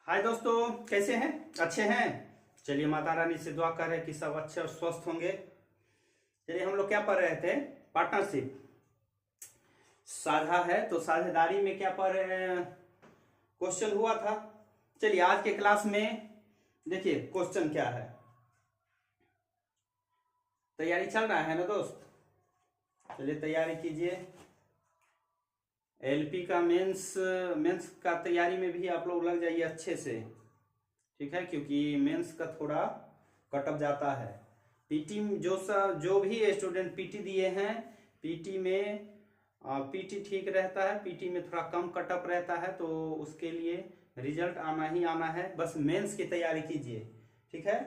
हाय दोस्तों, कैसे हैं? अच्छे हैं। चलिए, माता रानी से दुआ कर रहे हैं कि सब अच्छे और स्वस्थ होंगे। चलिए, हम लोग क्या पढ़ रहे थे? पार्टनरशिप। साझा है तो साझेदारी में क्या पढ़ रहे हैं? क्वेश्चन हुआ था। चलिए, आज के क्लास में देखिए क्वेश्चन क्या है। तैयारी चल रहा है ना दोस्त? चलिए तैयारी कीजिए। एलपी का मेंस का तैयारी में भी आप लोग लग जाइए अच्छे से, ठीक है? क्योंकि मेंस का थोड़ा कटअप जाता है। पीटी जो भी स्टूडेंट पीटी दिए हैं, पीटी में पीटी ठीक रहता है, पीटी में थोड़ा कम कटअप रहता है, तो उसके लिए रिजल्ट आना ही आना है। बस मेंस की तैयारी कीजिए, ठीक है?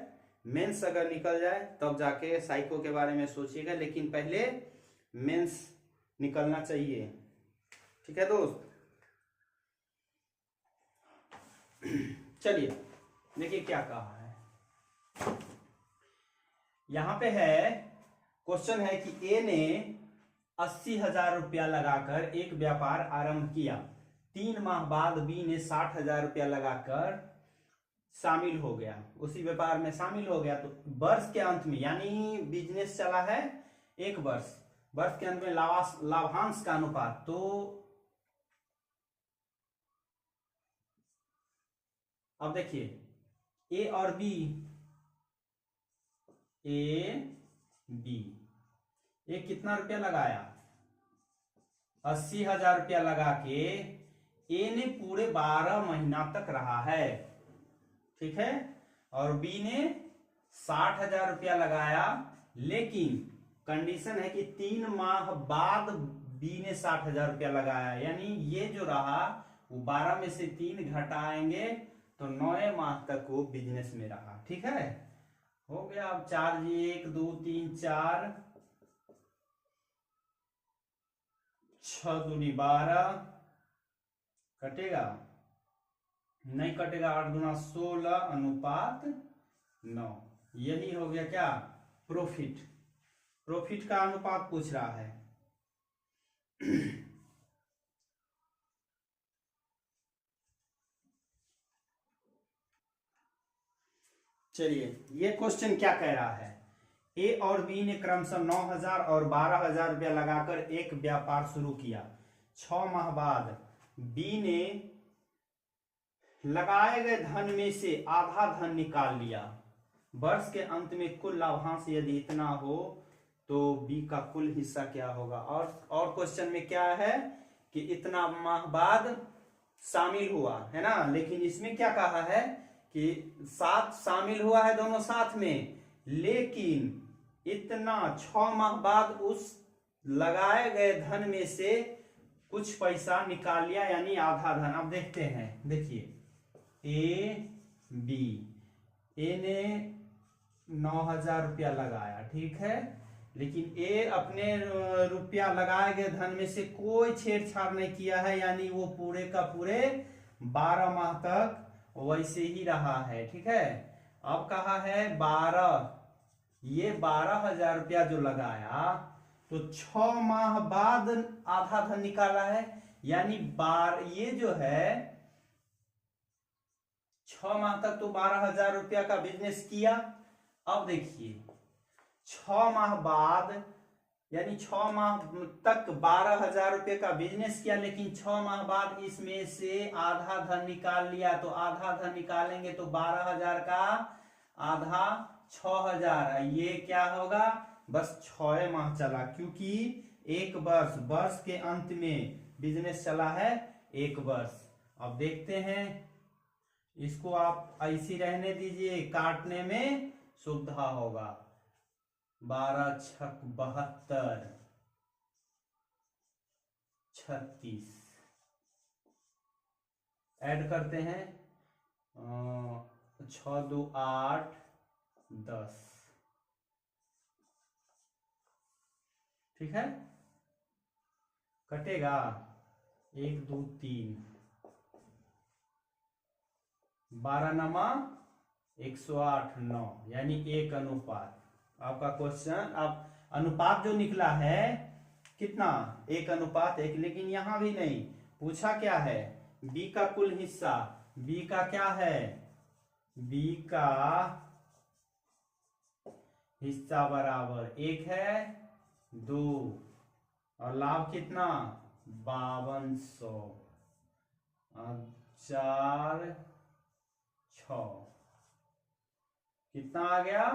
मेंस अगर निकल जाए तब जाके साइको के बारे में सोचिएगा, लेकिन पहले मेंस निकलना चाहिए, ठीक है दोस्त? चलिए देखिए क्या कहा है। यहां पे है, क्वेश्चन है कि ए ने 80,000 रुपया लगाकर एक व्यापार आरंभ किया। 3 माह बाद बी ने 60,000 रुपया लगाकर शामिल हो गया, उसी व्यापार में शामिल हो गया। तो वर्ष के अंत में, यानी बिजनेस चला है 1 वर्ष, वर्ष के अंत में लाभांश का अनुपात, तो अब देखिए ए और बी, ये कितना रुपया लगाया? 80,000 रुपया लगा के ए ने पूरे 12 महीना तक रहा है, ठीक है? और बी ने 60,000 रुपया लगाया, लेकिन कंडीशन है कि 3 माह बाद बी ने 60,000 रुपया लगाया, यानी ये जो रहा वो 12 में से 3 घटाएंगे तो 9 माह तक वो बिजनेस में रहा, ठीक है? हो गया। अब 4 जी 1 2 3 4, 6 दूनी 12, कटेगा? नहीं कटेगा। 8 दूना 16 अनुपात 9। यही हो गया क्या? प्रॉफिट। प्रॉफिट का अनुपात पूछ रहा है। चलिए, ये क्वेश्चन क्या कह रहा है? ए और बी ने क्रमशः 9,000 और 12,000 रुपया लगाकर एक व्यापार शुरू किया। 6 माह बाद बी ने लगाए गए धन में से आधा धन निकाल लिया। वर्ष के अंत में कुल लाभांश यदि इतना हो तो बी का कुल हिस्सा क्या होगा? और क्वेश्चन में क्या है कि इतना माह बाद शामिल हुआ है ना, लेकिन इसमें क्या कहा है कि साथ शामिल हुआ है, दोनों साथ में, लेकिन इतना 6 माह बाद उस लगाए गए धन में से कुछ पैसा निकाल लिया, यानी आधा धन। अब देखते हैं, देखिए ए बी, ए ने 9,000 रुपया लगाया, ठीक है? लेकिन ए अपने रुपया लगाए गए धन में से कोई छेड़छाड़ नहीं किया है, यानी वो पूरे का पूरे 12 माह तक वैसे ही रहा है, ठीक है? अब कहा है 12, ये 12,000 रुपया जो लगाया तो 6 माह बाद आधा धन निकाला है, यानी ये जो है 6 माह तक तो 12,000 रुपया का बिजनेस किया। अब देखिए 6 माह बाद, यानी 6 माह तक 12,000 रुपये का बिजनेस किया, लेकिन 6 माह बाद इसमें से आधा धन निकाल लिया। तो आधा धन निकालेंगे तो 12,000 का आधा 6,000, ये क्या होगा? बस 6 माह चला, क्योंकि 1 वर्ष के अंत में बिजनेस चला है 1 वर्ष। अब देखते हैं, इसको आप ऐसी रहने दीजिए, काटने में सुविधा होगा। 12 छक 72, 36 ऐड करते हैं, 6 2 8 10, ठीक है? कटेगा 1 2 3, 12 नमा 108 9, यानी 1 अनुपात। आपका क्वेश्चन, आप अनुपात जो निकला है कितना? 1 अनुपात 1। लेकिन यहां भी नहीं पूछा, क्या है? बी का कुल हिस्सा बी का क्या है, बी का हिस्सा बराबर 1 है 2, और लाभ कितना 5200, 4 6 कितना आ गया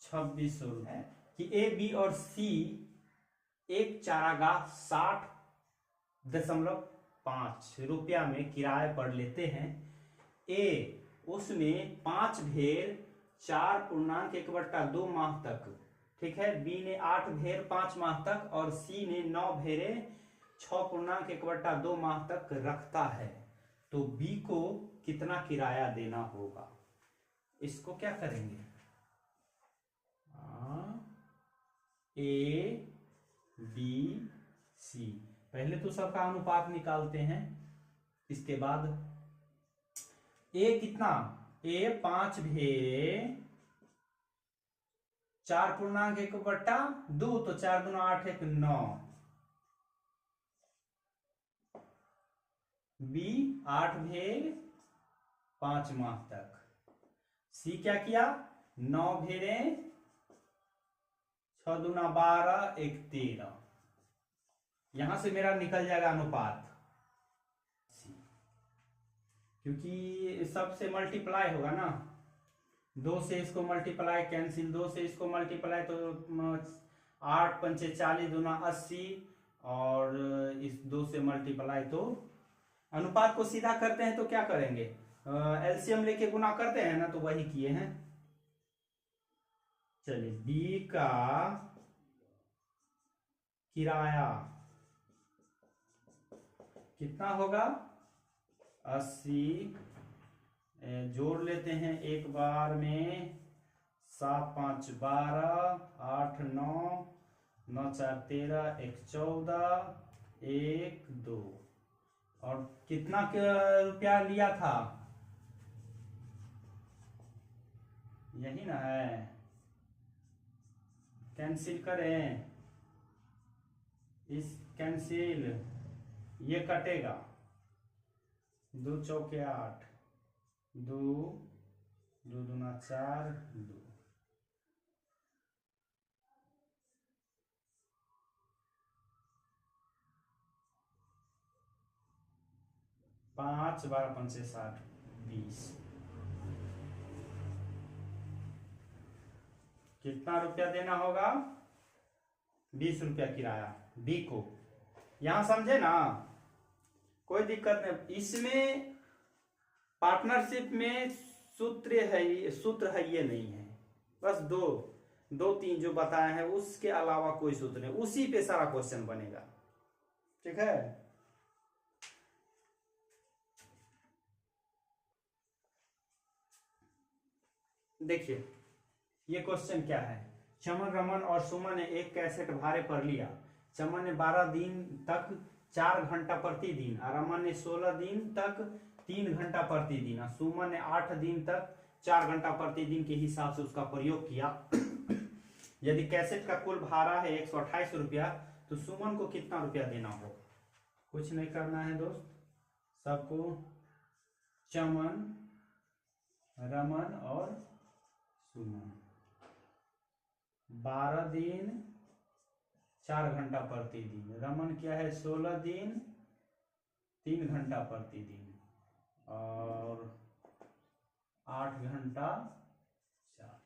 2600 रुपए। कि ए बी और सी एक चारागाह 60.5 रुपया में किराए पर लेते हैं। ए उसमें 5 भेड़ 4.1/2 माह तक, ठीक है, बी ने 8 भेड़ 5 माह तक और सी ने 9 भेड़े 6.1/2 माह तक रखता है, तो बी को कितना किराया देना होगा। इसको क्या करेंगे, ए बी सी, पहले तो सबका अनुपात निकालते हैं, इसके बाद ए कितना, ए 5 भेड़ 4.1/2, तो 4 दूना 8 1 9, बी 8 भेड़ 5 माह तक, सी क्या किया 9 भेड़े 6 दूना 12 1 13, यहां से मेरा निकल जाएगा अनुपात, क्योंकि सबसे मल्टीप्लाई होगा ना, 2 से इसको मल्टीप्लाई कैंसिल, 2 से इसको मल्टीप्लाई तो 8 पंचे 40 दूना 80, और इस 2 से मल्टीप्लाई तो अनुपात को सीधा करते हैं तो क्या करेंगे, एलसीएम लेके गुना करते हैं ना, तो वही किए हैं। चलिए बी का किराया कितना होगा 80, जोड़ लेते हैं एक बार में, 7 5 12 8 9 9 4 13 1 14 1 2, और कितना रुपया लिया था, यही ना है, कैंसिल करें, इस कैंसिल, ये कटेगा, 2 चौके 8, 2 2 दूना 4 2, 5 12 पंचे 60 20, कितना रुपया देना होगा 20 रुपया किराया बी को। यहां समझे ना, कोई दिक्कत नहीं, इसमें पार्टनरशिप में सूत्र है ये नहीं है, बस दो तीन जो बताए हैं, उसके अलावा कोई सूत्र नहीं, उसी पे सारा क्वेश्चन बनेगा, ठीक है। देखिए ये क्वेश्चन क्या है, चमन रमन और सुमन ने एक कैसेट भाड़े पर लिया। चमन ने 12 दिन तक 4 घंटा प्रतिदिन, और रमन ने 16 दिन तक 3 घंटा प्रतिदिन, और सुमन ने 8 दिन तक 4 घंटा प्रतिदिन के हिसाब से उसका प्रयोग किया। यदि कैसेट का कुल भाड़ा है 128 रुपया, तो सुमन को कितना रुपया देना होगा। कुछ नहीं करना है दोस्त, सबको चमन रमन और सुमन 12 दिन 4 घंटा प्रतिदिन, रमन क्या है 16 दिन 3 घंटा प्रतिदिन, और 8 घंटा 4,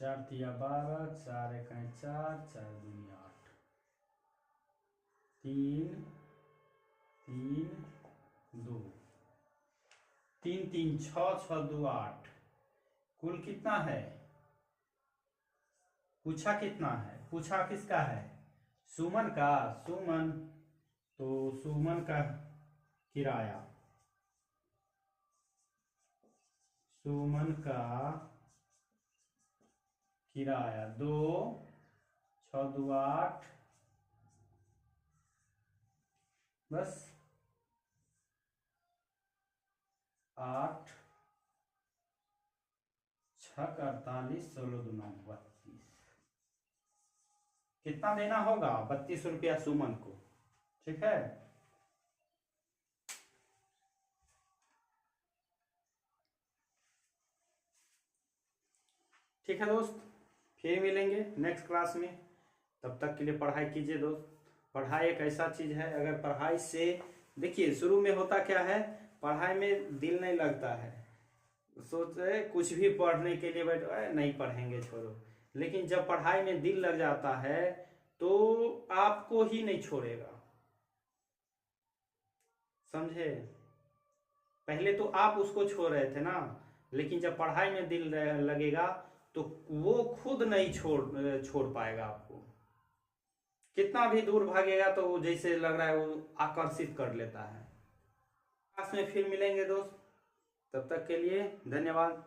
चार तिया 12, 4 1 4, 4 2 8, 3 3 2, 3 3 6 6 2 8, कुल कितना है, पूछा कितना है, पूछा किसका है सुमन का, सुमन, तो सुमन का किराया, सुमन का किराया 2 6 2 8, बस 8 छक 48, 16 दूना 32। कितना देना होगा? 32 रुपया सुमन को। ठीक है, ठीक है दोस्त, फिर मिलेंगे नेक्स्ट क्लास में। तब तक के लिए पढ़ाई कीजिए दोस्त। पढ़ाई एक ऐसा चीज है, अगर पढ़ाई से, देखिए शुरू में होता क्या है, पढ़ाई में दिल नहीं लगता है, सोचे कुछ भी पढ़ने के लिए बैठो, नहीं पढ़ेंगे छोड़ो। लेकिन जब पढ़ाई में दिल लग जाता है तो आपको ही नहीं छोड़ेगा, समझे? पहले तो आप उसको छोड़ रहे थे ना, लेकिन जब पढ़ाई में दिल लगेगा तो वो खुद नहीं छोड़ पाएगा आपको। कितना भी दूर भागेगा तो वो जैसे लग रहा है वो आकर्षित कर लेता है। क्लास में फिर मिलेंगे दोस्त, तब तक के लिए धन्यवाद।